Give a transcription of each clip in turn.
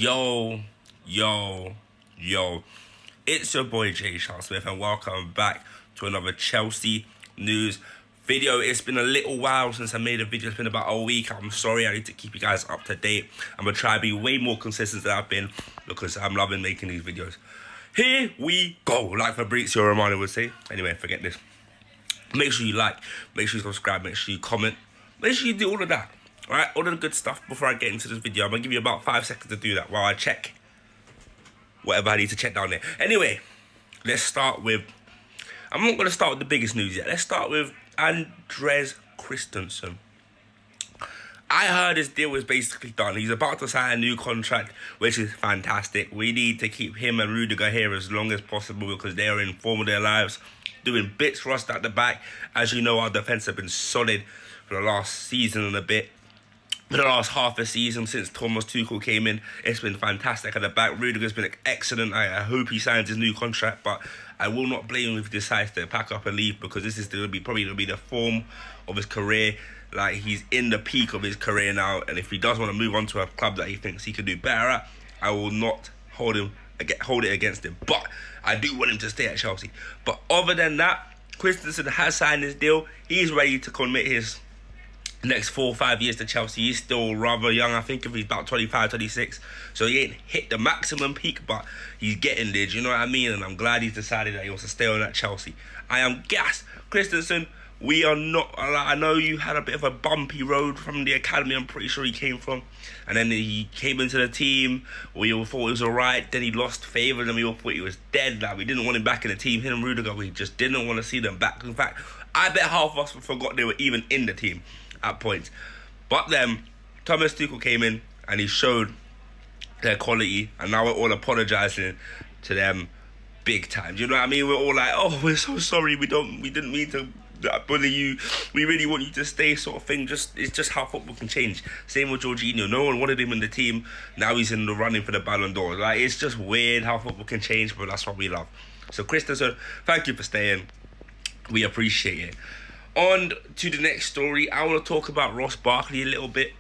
Yo, yo, yo. It's your boy Jay Sean Smith and welcome back to another Chelsea news video. It's been a little while since I made a video. It's been about a week. I'm sorry, I need to keep you guys up to date. I'm gonna try to be way more consistent than I've been because I'm loving making these videos. Here we go, like Fabrizio Romano would say. Anyway, forget this. Make sure you like, make sure you subscribe, make sure you comment, make sure you do all of that. Alright, all of the good stuff before I get into this video. I'm going to give you about 5 seconds to do that while I check whatever I need to check down there. Anyway, let's start with... I'm not going to start with the biggest news yet. Let's start with Andres Christensen. I heard his deal is basically done. He's about to sign a new contract, which is fantastic. We need to keep him and Rudiger here as long as possible because they are in form of their lives, doing bits for us at the back. As you know, our defence have been solid for the last season and a bit. For the last half a season since Thomas Tuchel came in, it's been fantastic at the back. Rudiger's been excellent. I hope he signs his new contract, but I will not blame him if he decides to pack up and leave because this is probably going to be the form of his career. Like, he's in the peak of his career now, and if he does want to move on to a club that he thinks he could do better at, I will not hold it against him. But I do want him to stay at Chelsea. But other than that, Christensen has signed his deal. He's ready to commit his next 4 or 5 years to Chelsea. He's still rather young. I think if he's about 25, 26. So he ain't hit the maximum peak, but he's getting there. Do you know what I mean? And I'm glad he's decided that he wants to stay on at Chelsea. I am gassed. Christensen, we are not... I know you had a bit of a bumpy road from the academy, I'm pretty sure he came from. And then he came into the team. We all thought he was alright. Then he lost favour, and we all thought he was dead. Like, we didn't want him back in the team. Him and Rudiger, we just didn't want to see them back. In fact, I bet half of us forgot they were even in the team at points. But then Thomas Tuchel came in and he showed their quality, and now we're all apologising to them big time. Do you know what I mean? We're all like, oh, we're so sorry, we didn't mean to bully you, we really want you to stay, sort of thing. It's just how football can change. Same with Jorginho. No one wanted him in the team, now he's in the running for the Ballon d'Or. Like, it's just weird how football can change, but that's what we love. So Christensen, thank you for staying, we appreciate it. On to the next story, I want to talk about Ross Barkley a little bit.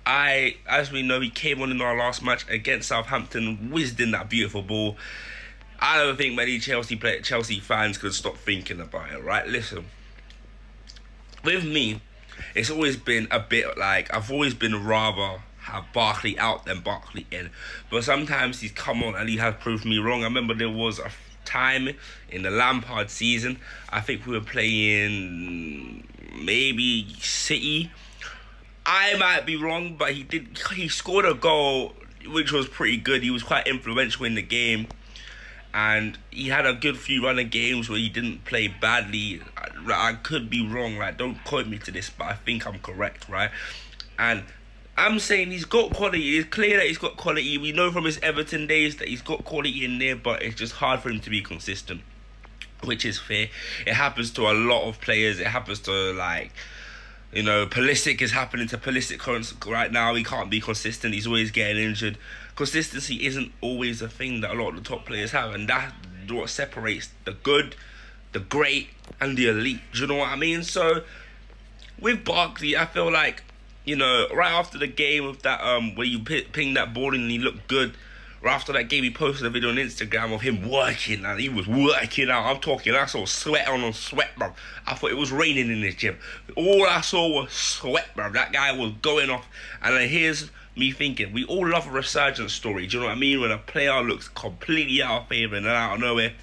As we know, he came on in our last match against Southampton, whizzed in that beautiful ball. I don't think many Chelsea fans could stop thinking about it, right? Listen, with me, it's always been a bit like, I've always been rather have Barkley out than Barkley in. But sometimes he's come on and he has proved me wrong. I remember there was a time in the Lampard season, I think we were playing maybe City. I might be wrong, but he scored a goal which was pretty good. He was quite influential in the game, and he had a good few running games where he didn't play badly. I could be wrong, like, don't quote me to this, but I think I'm correct, right? And I'm saying he's got quality. It's clear that he's got quality. We know from his Everton days that he's got quality in there, but it's just hard for him to be consistent, which is fair. It happens to a lot of players. It happens to, like, you know, Pulisic is happening to Pulisic right now. He can't be consistent. He's always getting injured. Consistency isn't always a thing that a lot of the top players have, and that's what separates the good, the great, and the elite. Do you know what I mean? So with Barkley, I feel like, you know, right after the game of that, where you pinged that ball and he looked good, right after that game, he posted a video on Instagram of him working, and he was working out. I'm talking, I saw sweat on sweat, bro. I thought it was raining in his gym. All I saw was sweat, bro. That guy was going off. And then here's me thinking, we all love a resurgence story. Do you know what I mean? When a player looks completely out of favour and then out of nowhere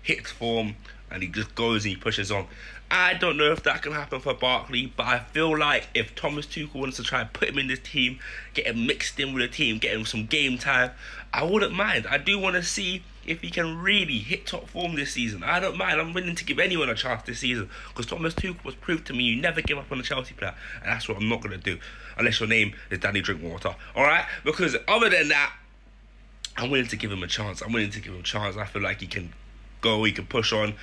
hits form, and he just goes and he pushes on. I don't know if that can happen for Barkley, but I feel like if Thomas Tuchel wants to try and put him in this team, get him mixed in with the team, get him some game time, I wouldn't mind. I do want to see if he can really hit top form this season. I don't mind. I'm willing to give anyone a chance this season because Thomas Tuchel was proved to me you never give up on a Chelsea player, and that's what I'm not going to do unless your name is Danny Drinkwater. Alright? Because other than that, I'm willing to give him a chance. I feel like he can go, he can push on.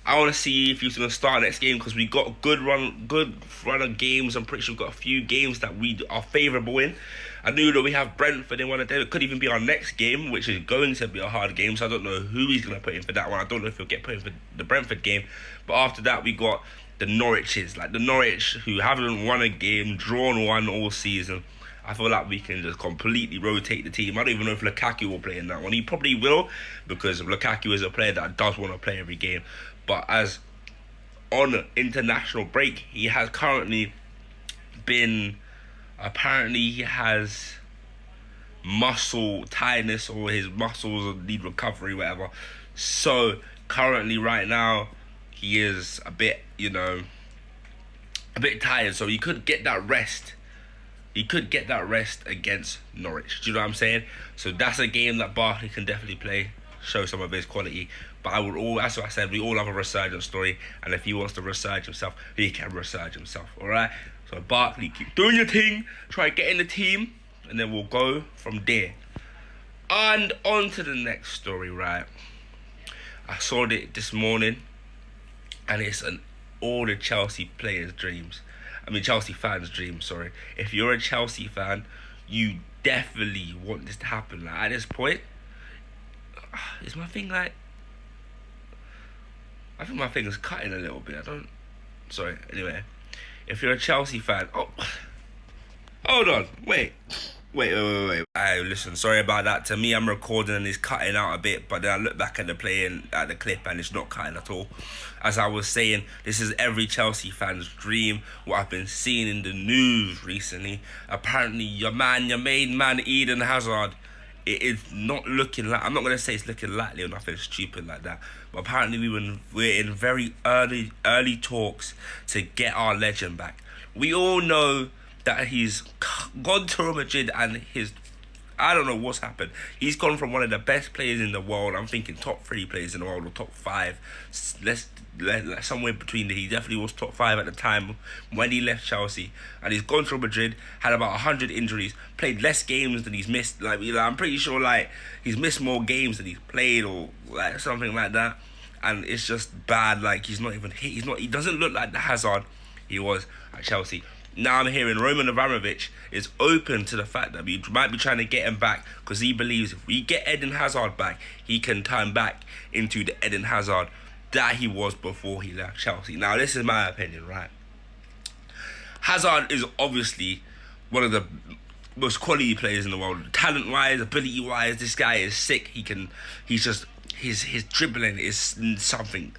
I want to see if he's going to start next game because we got a good run of games. I'm pretty sure we've got a few games that we are favourable in. I knew that we have Brentford in one of them. It could even be our next game, which is going to be a hard game. So I don't know who he's going to put in for that one. I don't know if he'll get put in for the Brentford game. But after that, we got the Norwiches. Like the Norwich who haven't won a game, drawn one all season. I feel like we can just completely rotate the team. I don't even know if Lukaku will play in that one. He probably will, because Lukaku is a player that does want to play every game. But as on international break, he has currently been, apparently he has muscle tiredness, or his muscles need recovery, whatever. So currently right now he is a bit, a bit tired, so he could get that rest. He could get that rest against Norwich. Do you know what I'm saying? So that's a game that Barkley can definitely play, show some of his quality. But that's what I said, we all have a resurgence story, and if he wants to resurge himself, he can resurge himself. Alright? So Barkley, keep doing your thing, try to get in the team, and then we'll go from there. And on to the next story, right? I saw it this morning, and it's all the Chelsea players' dreams. Chelsea fans' dreams, sorry. If you're a Chelsea fan, you definitely want this to happen. Like, at this point, is my thing like... I think my thing is cutting a little bit. Sorry, anyway. If you're a Chelsea fan... Oh, hold on, wait. Alright, listen, sorry about that. To me, I'm recording and it's cutting out a bit, but then I look back at the clip and it's not cutting at all. As I was saying, this is every Chelsea fan's dream. What I've been seeing in the news recently, apparently your main man Eden Hazard, it is not looking like, I'm not gonna say it's looking likely or nothing stupid like that, but apparently we're in very early talks to get our legend back. We all know that he's gone to Real Madrid and I don't know what's happened. He's gone from one of the best players in the world, I'm thinking top 3 players in the world, or top 5. Somewhere between he definitely was top 5 at the time when he left Chelsea. And he's gone to Real Madrid, had about 100 injuries, played less games than he's missed. I'm pretty sure he's missed more games than he's played, or something like that. And it's just bad. He doesn't look like the Hazard he was at Chelsea. Now I'm hearing Roman Abramovich is open to the fact that we might be trying to get him back, because he believes if we get Eden Hazard back, he can turn back into the Eden Hazard that he was before he left Chelsea. Now, this is my opinion, right? Hazard is obviously one of the most quality players in the world. Talent-wise, ability-wise, this guy is sick. His dribbling is something.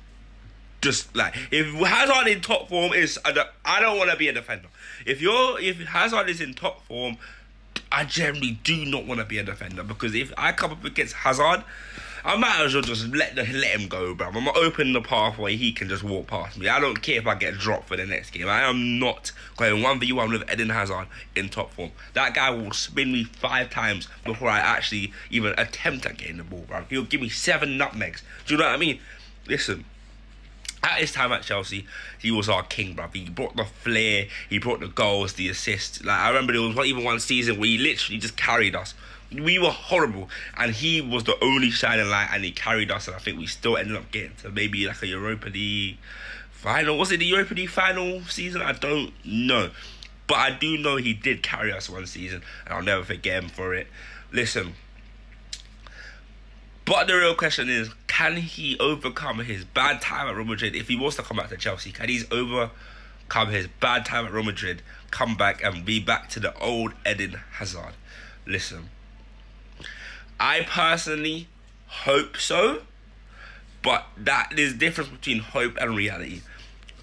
Just like, if Hazard in top form I don't want to be a defender. If Hazard is in top form, I generally do not want to be a defender, because if I come up against Hazard, I might as well just let him go, bro. I'm gonna open the pathway, he can just walk past me. I don't care if I get dropped for the next game. I am not going 1v1 with Eden Hazard in top form. That guy will spin me 5 times before I actually even attempt at getting the ball, bro. He'll give me 7 nutmegs. Do you know what I mean? Listen, at his time at Chelsea, he was our king, bruv. He brought the flair, he brought the goals, the assists. I remember there was not even one season where he literally just carried us. We were horrible, and he was the only shining light, and he carried us, and I think we still ended up getting to maybe a Europa League final. Was it the Europa League final season? I don't know. But I do know he did carry us one season, and I'll never forget him for it. Listen, but the real question is, can he overcome his bad time at Real Madrid? If he was to come back to Chelsea, can he overcome his bad time at Real Madrid, come back and be back to the old Eden Hazard? Listen, I personally hope so, but there's a difference between hope and reality.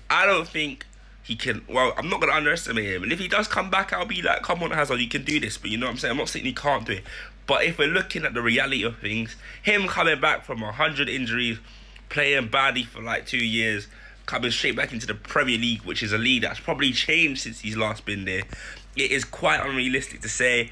I don't think he can. Well, I'm not going to underestimate him. And if he does come back, I'll be like, come on, Hazard, you can do this. But you know what I'm saying? I'm not saying he can't do it. But if we're looking at the reality of things, him coming back from 100 injuries, playing badly for 2 years, coming straight back into the Premier League, which is a league that's probably changed since he's last been there, it is quite unrealistic to say,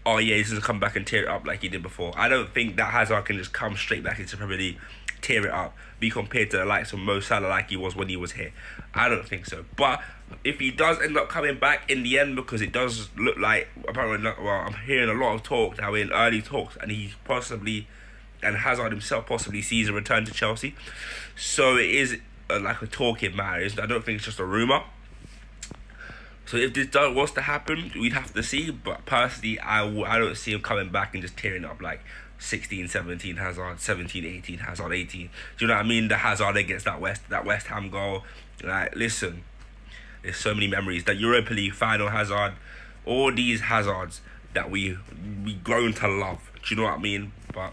oh yeah, he's going to come back and tear it up like he did before. I don't think that Hazard can just come straight back into the Premier League, tear it up, be compared to the likes of Mo Salah like he was when he was here. I don't think so. But if he does end up coming back in the end, because it does look like, apparently, I'm hearing a lot of talk now in early talks, and Hazard himself possibly sees a return to Chelsea. So it is a talking matter. I don't think it's just a rumour. So if this was to happen, we'd have to see. But personally, I don't see him coming back and just tearing up 16, 17 Hazard, 17, 18 Hazard, 18. Do you know what I mean? The Hazard against that West Ham goal. Listen, there's so many memories. That Europa League final Hazard, all these hazards that we grown to love. Do you know what I mean? But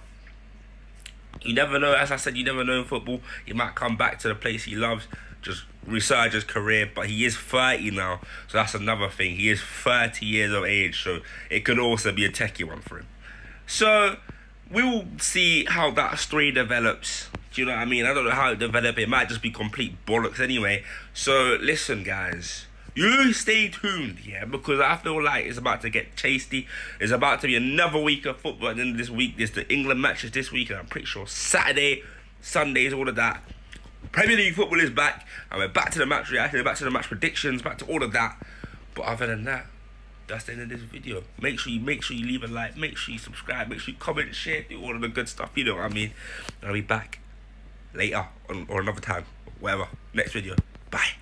you never know. As I said, you never know in football. He might come back to the place he loves, just resurge his career. But he is 30 now, so that's another thing. He is 30 years of age, so it could also be a techie one for him. So we will see how that story develops. Do you know what I mean? I don't know how it develops. It might just be complete bollocks anyway. So listen, guys. You stay tuned, yeah, because I feel like it's about to get tasty. It's about to be another week of football at the end of this week. There's the England matches this week, and I'm pretty sure Saturday, Sundays, all of that. Premier League football is back, and we're back to the match reaction, back to the match predictions, back to all of that. But other than that, that's the end of this video. Make sure you leave a like, make sure you subscribe, make sure you comment, share, do all of the good stuff. You know what I mean? I'll be back later or another time, whatever. Next video. Bye.